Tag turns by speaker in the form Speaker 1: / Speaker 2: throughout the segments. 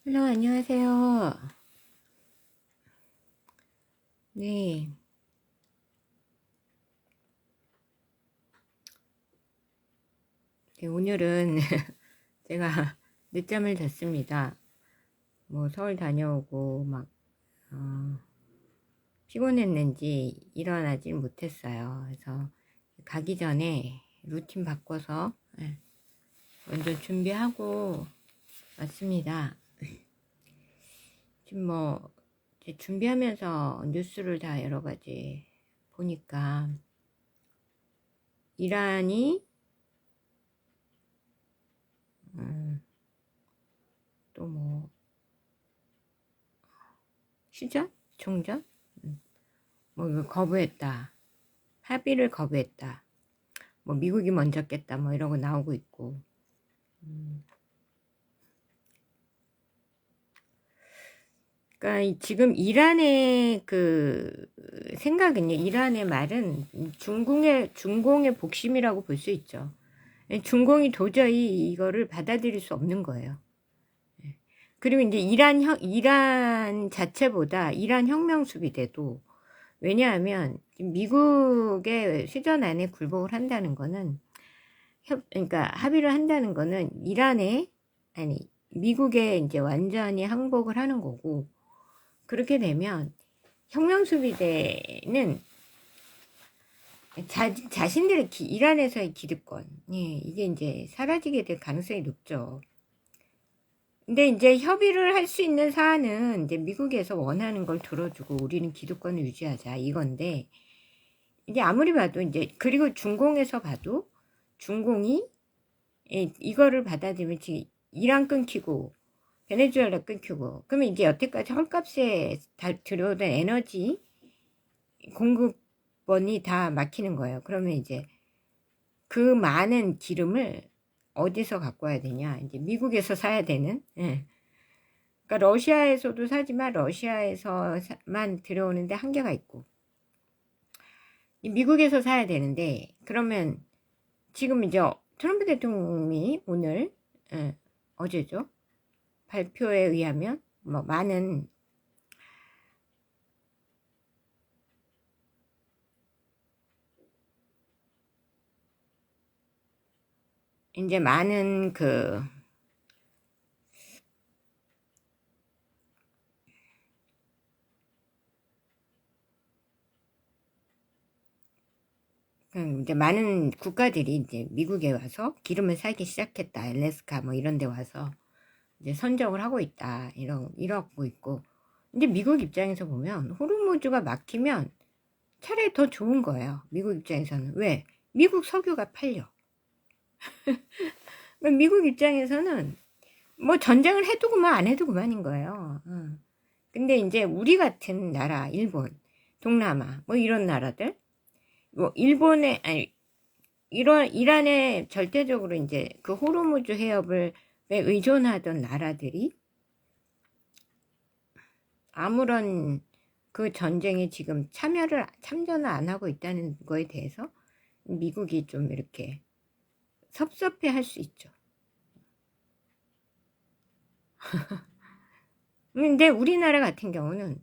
Speaker 1: 헬로, 안녕하세요. 네. 네, 오늘은 제가 늦잠을 잤습니다. 뭐 서울 다녀오고 막 피곤했는지 일어나질 못했어요. 그래서 가기 전에 루틴 바꿔서 먼저 준비하고 왔습니다. 지금 뭐 이제 준비하면서 뉴스를 다 여러 가지 보니까 이란이 또 뭐 휴전? 종전? 뭐 이거 거부했다. 합의를 거부했다. 뭐 미국이 먼저 깼다. 뭐 이러고 나오고 있고. 그러니까 지금 이란의 그 생각은요. 이란의 말은 중공의 복심이라고 볼 수 있죠. 중공이 도저히 이거를 받아들일 수 없는 거예요. 그리고 이제 이란 자체보다 이란 혁명 수비대도 왜냐하면 미국의 휴전 안에 굴복을 한다는 거는 그러니까 합의를 한다는 거는 미국에 이제 완전히 항복을 하는 거고 그렇게 되면 혁명 수비대는 자신들의 이란에서의 기득권, 이게 이제 사라지게 될 가능성이 높죠. 근데 이제 협의를 할 수 있는 사안은 이제 미국에서 원하는 걸 들어주고 우리는 기득권을 유지하자 이건데 이제 아무리 봐도 이제 그리고 중공에서 봐도 중공이 이거를 받아들이면 지금 이란 끊기고 베네수엘라 끊기고 그러면 이제 여태까지 헐값에 들여오던 에너지 공급원이 다 막히는 거예요. 그러면 이제 그 많은 기름을 어디서 갖고 와야 되냐? 이제 미국에서 사야 되는. 그러니까 러시아에서도 사지만 러시아에서만 들여오는데 한계가 있고 미국에서 사야 되는데 그러면 지금 이제 트럼프 대통령이 오늘 어제죠 발표에 의하면 뭐 많은 이제 많은 이제 많은 국가들이 이제 미국에 와서 기름을 사기 시작했다. 알래스카 뭐 이런 데 와서 이제 선적을 하고 있다. 이러고 있고. 근데 미국 입장에서 보면 호르무즈가 막히면 차라리 더 좋은 거예요. 미국 입장에서는. 왜? 미국 석유가 팔려. 미국 입장에서는 뭐 전쟁을 해도 그만 안 해도 그만인 거예요. 근데 이제 우리 같은 나라, 일본, 동남아 뭐 이런 나라들 뭐 일본에 아니 이란에 절대적으로 이제 그 호르무즈 해협을 의존하던 나라들이 아무런 그 전쟁에 지금 참전을 안 하고 있다는 거에 대해서 미국이 좀 이렇게 섭섭해 할 수 있죠. 근데 우리나라 같은 경우는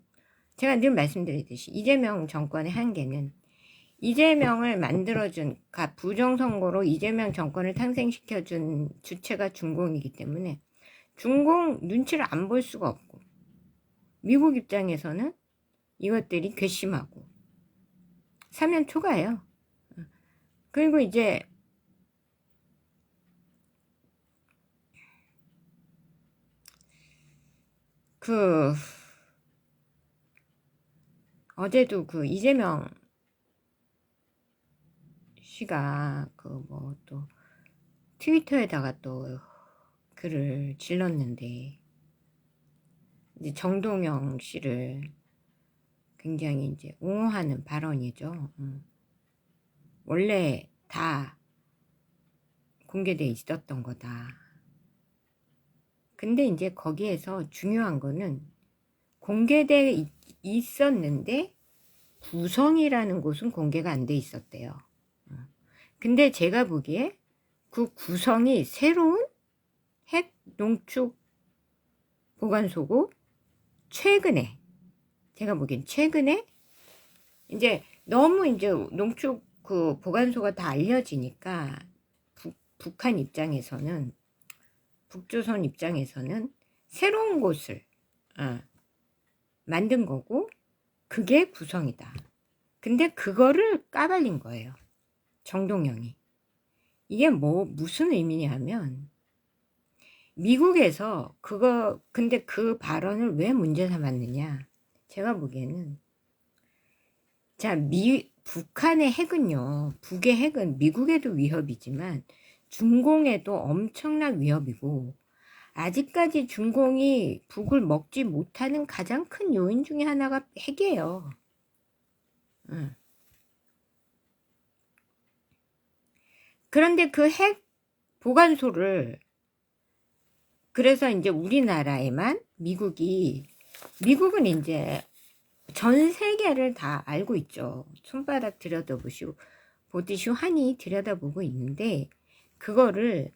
Speaker 1: 제가 늘 말씀드리듯이 이재명 정권의 한계는 이재명을 만들어준 부정선거로 이재명 정권을 탄생시켜준 주체가 중공이기 때문에 중공 눈치를 안 볼 수가 없고 미국 입장에서는 이것들이 괘씸하고 사면 초가예요. 그리고 이제 어제도 이재명 씨가 뭐 또 트위터에다가 또 글을 질렀는데 이제 정동영 씨를 굉장히 이제 옹호하는 발언이죠. 원래 다 공개돼 있었던 거다. 근데 이제 거기에서 중요한 거는 공개돼 있었는데 구성이라는 곳은 공개가 안 돼 있었대요. 근데 제가 보기에 그 구성이 새로운 핵 농축 보관소고, 최근에 제가 보기엔 최근에 이제 너무 이제 농축 그 보관소가 다 알려지니까 북한 입장에서는, 북조선 입장에서는 새로운 곳을 만든 거고, 그게 구성이다. 근데 그거를 까발린 거예요, 정동영이. 이게 무슨 의미냐면, 미국에서 근데 그 발언을 왜 문제 삼았느냐. 제가 보기에는, 자, 북한의 핵은요, 북의 핵은 미국에도 위협이지만 중공에도 엄청난 위협이고, 아직까지 중공이 북을 먹지 못하는 가장 큰 요인 중에 하나가 핵이에요. 그런데 그 핵 보관소를, 그래서 이제 우리나라에만 미국은 이제 전 세계를 다 알고 있죠. 손바닥 보듯이 환히 들여다보고 있는데, 그거를,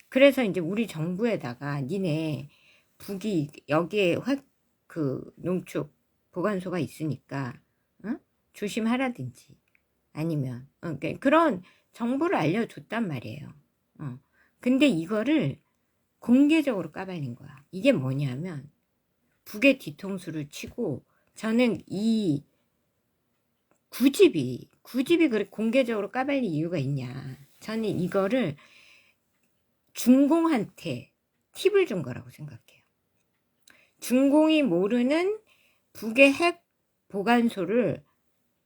Speaker 1: 그래서 이제 우리 정부에다가 니네 북이 여기에 농축 보관소가 있으니까 조심하라든지, 아니면 그런 정보를 알려줬단 말이에요. 근데 이거를 공개적으로 까발린 거야. 이게 뭐냐면, 북의 뒤통수를 치고, 저는 이 굳이 그렇게 공개적으로 까발릴 이유가 있냐. 저는 이거를 중공한테 팁을 준 거라고 생각해요. 중공이 모르는 북의 핵 보관소를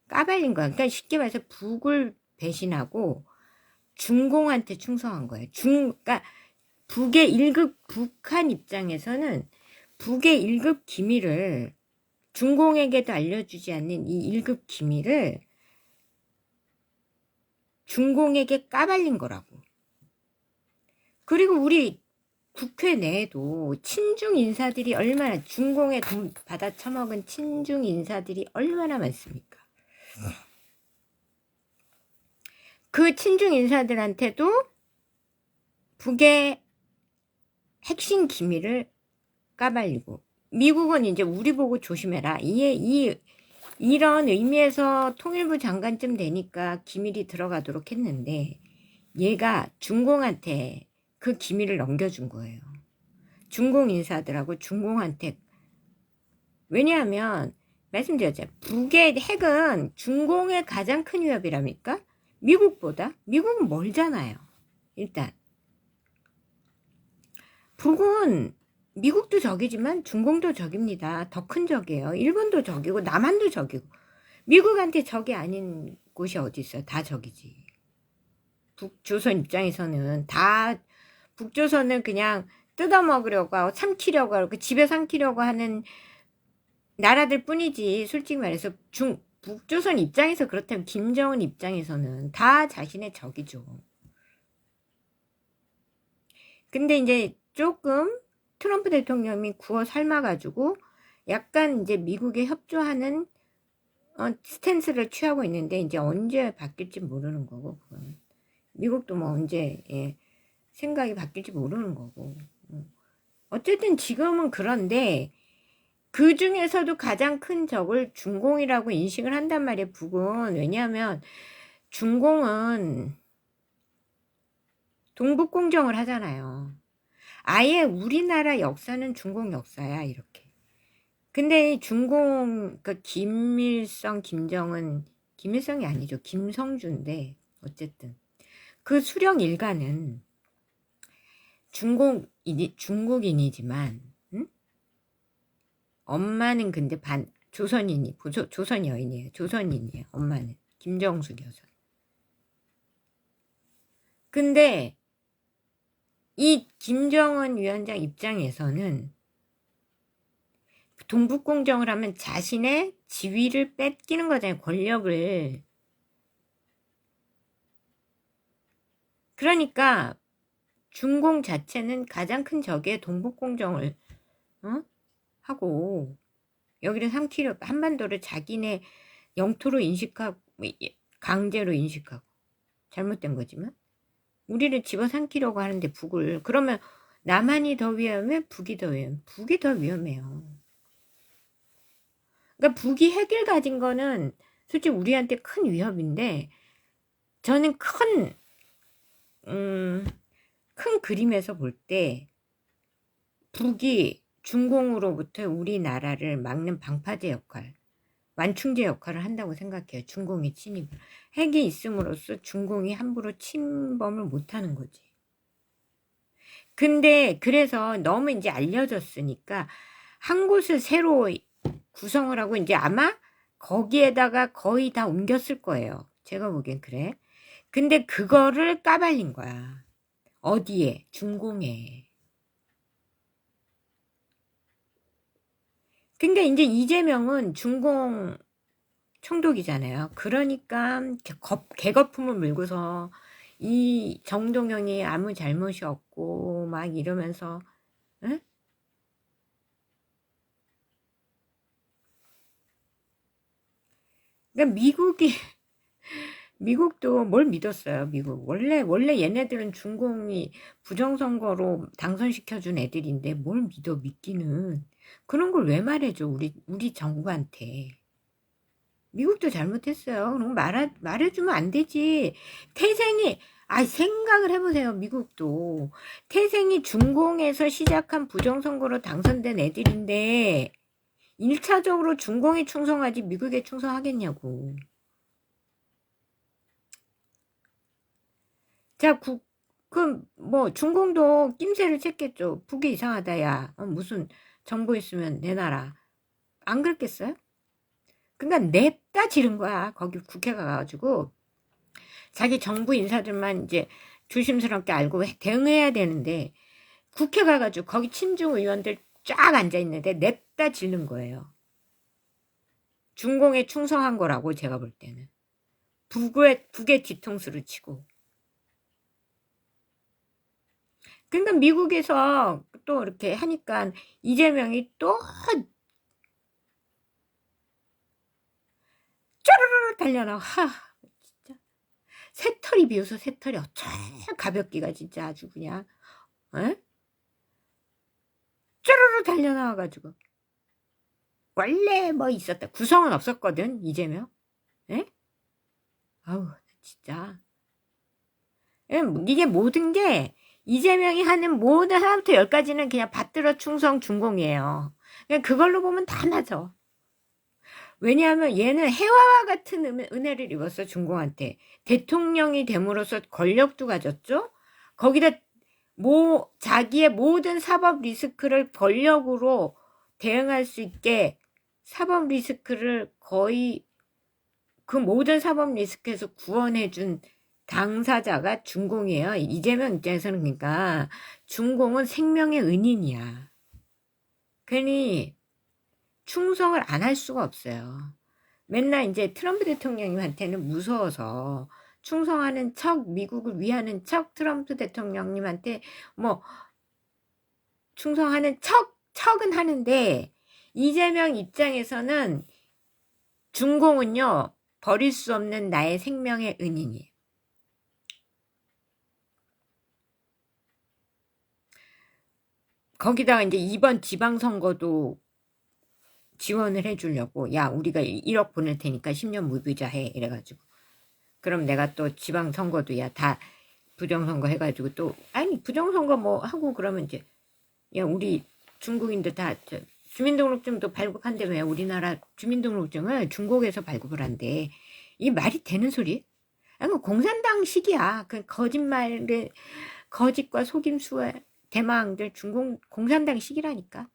Speaker 1: 까발린 거야. 그러니까 쉽게 말해서 북을 배신하고 중공한테 충성한 거예요. 그러니까 북의 1급, 북한 입장에서는 북의 1급 기밀을, 중공에게도 알려주지 않는 이 1급 기밀을 중공에게 까발린 거라고. 그리고 우리 국회 내에도 친중 인사들이 얼마나, 중공에 돈 받아 처먹은 친중 인사들이 얼마나 많습니까? 그 친중 인사들한테도 북의 핵심 기밀을 까발리고, 미국은 이제 우리 보고 조심해라. 이런 의미에서 통일부 장관쯤 되니까 기밀이 들어가도록 했는데, 얘가 중공한테 그 기밀을 넘겨준 거예요. 중공 인사들하고 중공한테. 왜냐하면 말씀드렸죠. 북의 핵은 중공의 가장 큰 위협이랍니까? 미국보다? 미국은 멀잖아요. 일단 북은 미국도 적이지만 중공도 적입니다. 더 큰 적이에요. 일본도 적이고 남한도 적이고. 미국한테 적이 아닌 곳이 어디 있어요? 다 적이지. 북조선 입장에서는 다, 북조선은 그냥 뜯어먹으려고 하고 삼키려고 하고 집에 삼키려고 하는 나라들 뿐이지. 솔직히 말해서 북조선 입장에서 그렇다면 김정은 입장에서는 다 자신의 적이죠. 근데 이제 조금 트럼프 대통령이 구워 삶아가지고 약간 이제 미국에 협조하는 스탠스를 취하고 있는데, 이제 언제 바뀔지 모르는 거고, 그거는. 미국도 뭐 언제 생각이 바뀔지 모르는 거고. 어쨌든 지금은 그런데, 그 중에서도 가장 큰 적을 중공이라고 인식을 한단 말이에요, 북은. 왜냐하면 중공은 동북공정을 하잖아요. 아예 우리나라 역사는 중공 역사야, 이렇게. 근데 중공, 김일성이 아니죠. 김성주인데, 어쨌든. 그 수령 일가는 중국인이지만, 응? 엄마는 근데 조선 여인이에요. 조선인이에요. 엄마는. 김정숙 여사. 근데, 이 김정은 위원장 입장에서는 동북공정을 하면 자신의 지위를 뺏기는 거잖아요. 권력을. 그러니까 중공 자체는 가장 큰 적의 동북공정을 하고, 여기를 한반도를 자기네 영토로 인식하고, 강제로 인식하고, 잘못된 거지만 우리를 집어삼키려고 하는데 북을, 그러면 남한이 더 위험해? 북이 더 위험해? 북이 더 위험해요. 그러니까 북이 핵을 가진 거는 솔직히 우리한테 큰 위협인데, 저는 큰 그림에서 볼 때 북이 중공으로부터 우리나라를 막는 방파제 역할, 완충제 역할을 한다고 생각해요. 중공의 침입을. 핵이 있음으로써 중공이 함부로 침범을 못하는 거지. 근데 그래서 너무 이제 알려졌으니까 한 곳을 새로 구성을 하고 이제 아마 거기에다가 거의 다 옮겼을 거예요. 제가 보기엔 그래. 근데 그거를 까발린 거야. 어디에? 중공에. 그러니까 이제 이재명은 중공 총독이잖아요. 그러니까 개거품을 물고서 이 정동영이 아무 잘못이 없고 막 이러면서, 응? 그러니까 미국도 뭘 믿었어요. 미국 원래 얘네들은 중공이 부정선거로 당선시켜준 애들인데 뭘 믿기는. 그런 걸 왜 말해줘, 우리 정부한테. 미국도 잘못했어요. 그럼 말해주면 안 되지. 태생이, 생각을 해보세요. 미국도. 태생이 중공에서 시작한 부정선거로 당선된 애들인데, 1차적으로 중공에 충성하지 미국에 충성하겠냐고. 자, 중공도 낌새를 챘겠죠. 북이 이상하다, 야. 무슨 정보 있으면 내놔라. 안 그랬겠어요? 그러니까 냅다 지른 거야. 거기 국회 가가지고. 자기 정부 인사들만 이제 조심스럽게 알고 대응해야 되는데, 국회 가가지고 거기 친중 의원들 쫙 앉아있는데 냅다 지른 거예요. 중공에 충성한 거라고 제가 볼 때는. 북의 뒤통수를 치고. 그러니까 미국에서 또 이렇게 하니까 이재명이 또 쪼르르 달려나와. 진짜 새털이 비어서 새털이 어쩌 가볍기가 진짜 아주 그냥 쪼르르 달려나와가지고 원래 뭐 있었다. 구성은 없었거든 이재명. 에? 아우 진짜 이게 모든 게 이재명이 하는 모든 하나부터 열까지는 그냥 받들어 충성 중공이에요. 그냥 그걸로 보면 다 맞아. 왜냐하면 얘는 해와와 같은 은혜를 입었어. 중공한테. 대통령이 됨으로써 권력도 가졌죠. 거기다 자기의 모든 사법 리스크를 권력으로 대응할 수 있게 사법 리스크를 거의 그 모든 사법 리스크에서 구원해준 당사자가 중공이에요. 이재명 입장에서는. 그러니까 중공은 생명의 은인이야. 괜히 충성을 안 할 수가 없어요. 맨날 이제 트럼프 대통령님한테는 무서워서 충성하는 척, 미국을 위하는 척, 트럼프 대통령님한테 뭐 충성하는 척은 하는데, 이재명 입장에서는 중공은요, 버릴 수 없는 나의 생명의 은인이에요. 거기다가 이제 이번 지방선거도 지원을 해주려고, 야, 우리가 1억 보낼 테니까 10년 무비자 해. 이래가지고. 그럼 내가 또 지방선거도 다 부정선거 해가지고 부정선거 뭐 하고 그러면 이제, 야, 우리 중국인들 다 주민등록증도 발급한다며. 우리나라 주민등록증을 중국에서 발급을 한대. 이게 말이 되는 소리? 공산당식이야. 그 거짓과 속임수의 대망들 공산당식이라니까.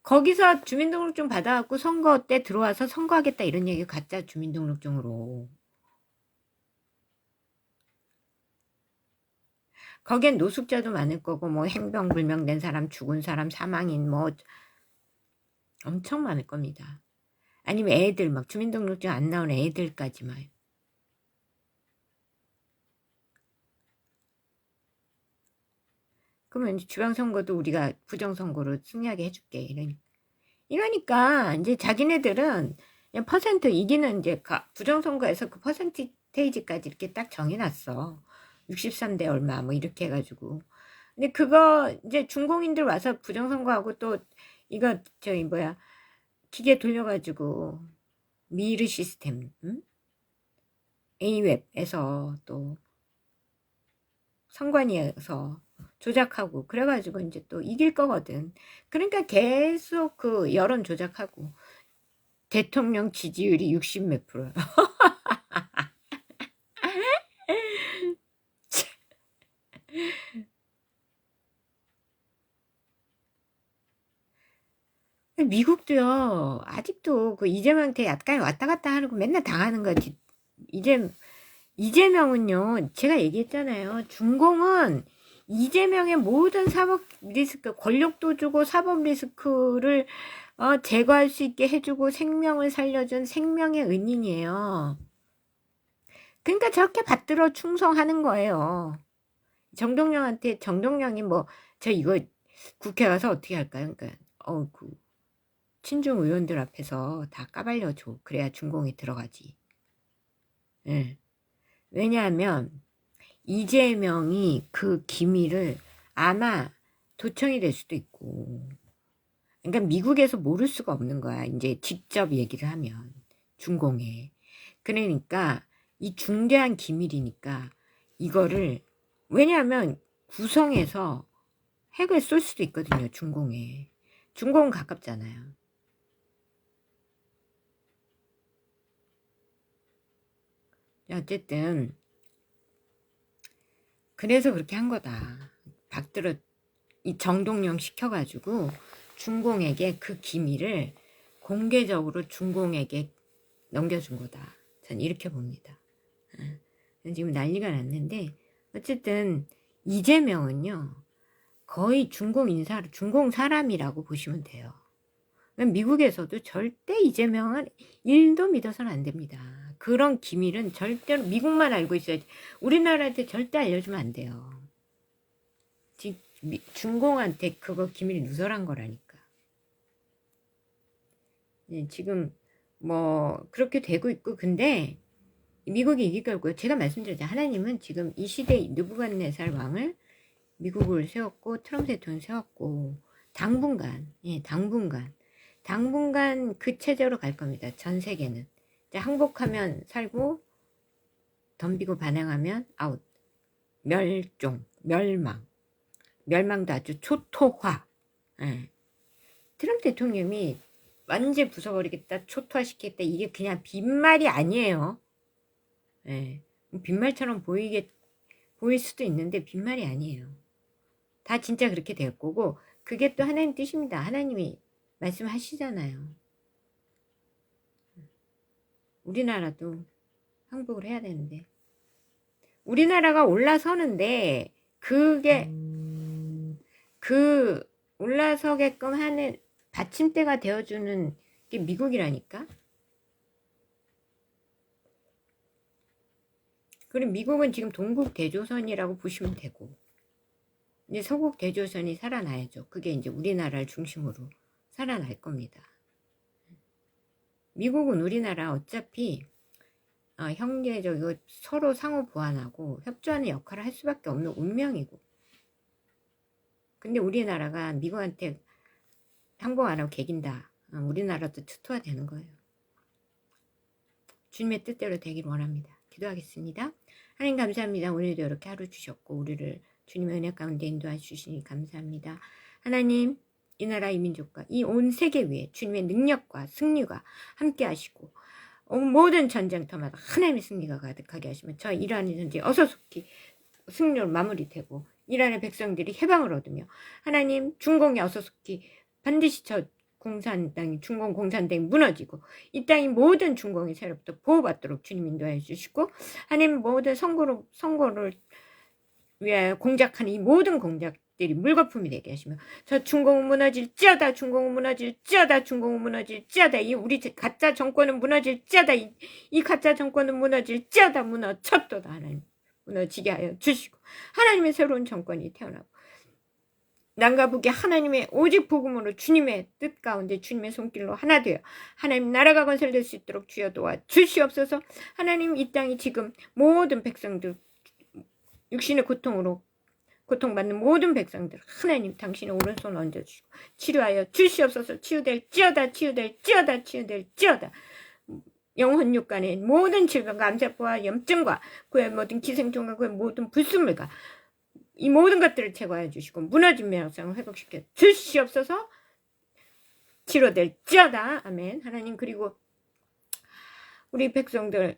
Speaker 1: 거기서 주민등록증 받아갖고 선거 때 들어와서 선거하겠다 이런 얘기 가짜 주민등록증으로. 거기엔 노숙자도 많을 거고 뭐 행방불명된 사람, 죽은 사람, 사망인 뭐 엄청 많을 겁니다. 아니면 애들 막 주민등록증 안 나온 애들까지만. 그러면 지방선거도 우리가 부정선거로 승리하게 해줄게. 이러니까 이제 자기네들은 그냥 퍼센트 이기는 이제 부정선거에서 그 퍼센테이지까지 이렇게 딱 정해놨어. 63대 얼마 뭐 이렇게 해가지고. 근데 그거 이제 중공인들 와서 부정선거하고 또 이거 저기 뭐야 기계 돌려가지고 미르 시스템, 응? A웹에서 또 선관위에서 조작하고 그래가지고 이제 또 이길 거거든. 그러니까 계속 그 여론 조작하고 대통령 지지율이 60 몇 프로. 미국도요 아직도 그 이재명한테 약간 왔다 갔다 하는 거 맨날 당하는 거지. 이재명은요 제가 얘기했잖아요. 중공은 이재명의 모든 사법 리스크, 권력도 주고 사법 리스크를 제거할 수 있게 해주고 생명을 살려준 생명의 은인이에요. 그러니까 저렇게 받들어 충성하는 거예요. 정동영이 뭐 저 이거 국회 가서 어떻게 할까요? 그러니까 그 친중 의원들 앞에서 다 까발려줘. 그래야 중공에 들어가지. 예. 왜냐하면 이재명이 그 기밀을 아마 도청이 될 수도 있고, 그러니까 미국에서 모를 수가 없는 거야. 이제 직접 얘기를 하면 중공에. 그러니까 이 중대한 기밀이니까 이거를 왜냐하면 구성에서 핵을 쏠 수도 있거든요. 중공에. 중공은 가깝잖아요. 어쨌든 그래서 그렇게 한 거다. 박들어 이 정동영 시켜가지고 중공에게 그 기밀을 공개적으로 중공에게 넘겨준 거다. 전 이렇게 봅니다. 지금 난리가 났는데 어쨌든 이재명은요 거의 중공 사람이라고 보시면 돼요. 미국에서도 절대 이재명은 1도 믿어서는 안 됩니다. 그런 기밀은 절대로 미국만 알고 있어야지. 우리나라한테 절대 알려주면 안 돼요. 중공한테 그거 기밀이 누설한 거라니까. 지금 뭐 그렇게 되고 있고 근데 미국이 이길 거고요. 제가 말씀드렸죠. 하나님은 지금 이 시대의 느부갓네살 왕을 미국을 세웠고 트럼프 대통령 세웠고 당분간 그 체제로 갈 겁니다. 전 세계는. 항복하면 살고 덤비고 반항하면 아웃. 멸망도 아주 초토화. 예. 트럼프 대통령이 완전 부숴버리겠다, 초토화시키겠다, 이게 그냥 빈말이 아니에요. 예. 빈말처럼 보일 수도 있는데 빈말이 아니에요. 다 진짜 그렇게 될 거고 그게 또 하나님 뜻입니다. 하나님이 말씀하시잖아요. 우리나라도 항복을 해야 되는데 우리나라가 올라서는데 그게 그 올라서게끔 하는 받침대가 되어주는 게 미국이라니까. 그리고 미국은 지금 동국 대조선이라고 보시면 되고 이제 서국 대조선이 살아나야죠. 그게 이제 우리나라를 중심으로 살아날 겁니다. 미국은 우리나라 어차피 형제적이고 서로 상호 보완하고 협조하는 역할을 할 수밖에 없는 운명이고 근데 우리나라가 미국한테 항복 안 하고 개긴다. 우리나라도 투투화 되는 거예요. 주님의 뜻대로 되길 원합니다. 기도하겠습니다. 하나님 감사합니다. 오늘도 이렇게 하루 주셨고 우리를 주님의 은혜 가운데 인도해 주시니 감사합니다. 하나님 이 나라 이 민족과 이 온 세계 위에 주님의 능력과 승리가 함께 하시고 모든 전쟁터마다 하나님의 승리가 가득하게 하시면 저 이란의 전쟁 어서 속히 승리로 마무리되고 이란의 백성들이 해방을 얻으며 하나님 중공이 어서 속히 반드시 저 중공 공산당이 무너지고 이 땅이 모든 중공의 세력부터 보호받도록 주님 인도해 주시고 하나님 모든 선거를 위하여 공작하는 이 모든 공작들이 물거품이 되게 하시며 저 중공은 무너질지어다 중공은 무너질지어다 중공은 무너질지어다 이 우리 가짜 정권은 무너질지어다 이 가짜 정권은 무너질지어다 무너졌도다 하나님 무너지게 하여 주시고 하나님의 새로운 정권이 태어나고 남과 북이 하나님의 오직 복음으로 주님의 뜻 가운데 주님의 손길로 하나 되어 하나님 나라가 건설될 수 있도록 주여 도와 주시옵소서. 하나님 이 땅이 지금 모든 백성들 육신의 고통으로 고통받는 모든 백성들 하나님 당신의 오른손 얹어주시고 치료하여 주시옵소서. 치유될지어다 치유될지어다 치유될지어다. 영혼 육간의 모든 질병과 암세포와 염증과 그의 모든 기생충과 그의 모든 불순물과 이 모든 것들을 제거해 주시고 무너진 명성을 회복시켜 주시옵소서. 치료될지어다. 아멘. 하나님 그리고 우리 백성들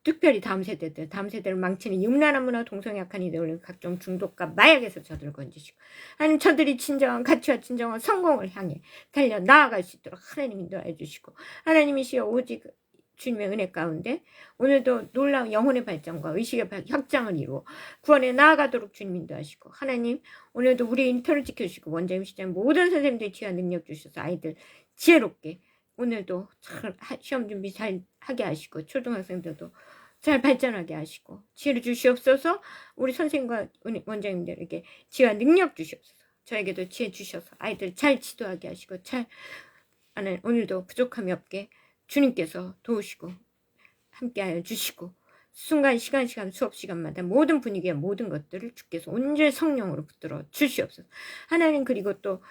Speaker 1: 특별히 다음 세대를 망치는 음란한 문화 동성약한 이들 각종 중독과 마약에서 저들을 건지시고 하나님 저들이 진정한 가치와 진정한 성공을 향해 달려 나아갈 수 있도록 하나님 인도해 주시고 하나님이시여 오직 주님의 은혜 가운데 오늘도 놀라운 영혼의 발전과 의식의 확장을 이루어 구원에 나아가도록 주님 인도하시고 하나님 오늘도 우리의 인터를 지켜주시고 원장님 시장 모든 선생님들이 지혜와 능력 주셔서 아이들 지혜롭게 오늘도 잘 시험 준비 잘 하게 하시고 초등학생들도 잘 발전하게 하시고 지혜를 주시옵소서. 우리 선생님과 원장님들에게 지혜와 능력 주시옵소서. 저에게도 지혜 주셔서 아이들 잘 지도하게 하시고 잘 오늘도 부족함이 없게 주님께서 도우시고 함께하여 주시고 순간 시간 수업 시간마다 모든 분위기와 모든 것들을 주께서 온전히 성령으로 붙들어 주시옵소서. 하나님 그리고 또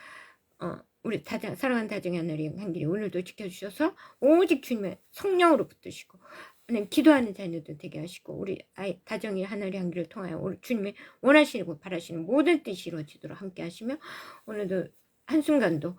Speaker 1: 우리 사랑하는 다정의 하늘의 한길이 오늘도 지켜주셔서 오직 주님의 성령으로 붙드시고 하나님 기도하는 자녀들 되게 하시고 우리 다정의 하늘의 한길을 통하여 주님의 원하시고 바라시는 모든 뜻이 이루어지도록 함께 하시며 오늘도 한순간도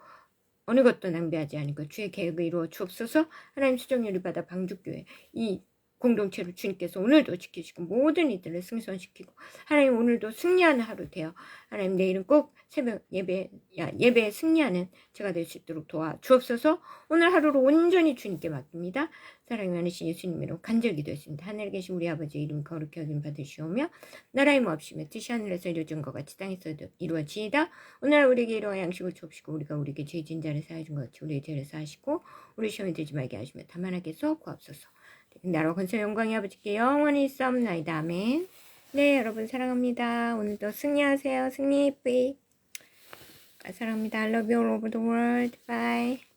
Speaker 1: 어느 것도 낭비하지 않고 주의 계획을 이루어 주옵소서. 하나님 수정률을 받아 방주교회 이 공동체를 주님께서 오늘도 지키시고 모든 이들을 승선시키고 하나님 오늘도 승리하는 하루 되어 하나님 내일은 꼭 새벽 예배에 승리하는 제가 될 수 있도록 도와주옵소서. 오늘 하루를 온전히 주님께 맡깁니다. 사랑이 많으신 예수님으로 간절히 기도했습니다. 하늘에 계신 우리 아버지의 이름 거룩히 여김 받으시오며 나라의 모압시며 뜻이 하늘에서 이루어진 것 같이 땅에서도 이루어지이다. 오늘 우리에게 이러한 양식을 주옵시고 우리가 우리에게 죄 진 자를 사해준 것 같이 우리의 죄를 사하시고 우리 시험에 들지 말게 하시며 다만 하게서 구하옵소서. 나로 건설 영광의 아버지께 영원히 있사옵나이다. 아멘. 네, 여러분 사랑합니다. 오늘도 승리하세요. 승리 뿌이. 사랑합니다. I love you all over the world. Bye.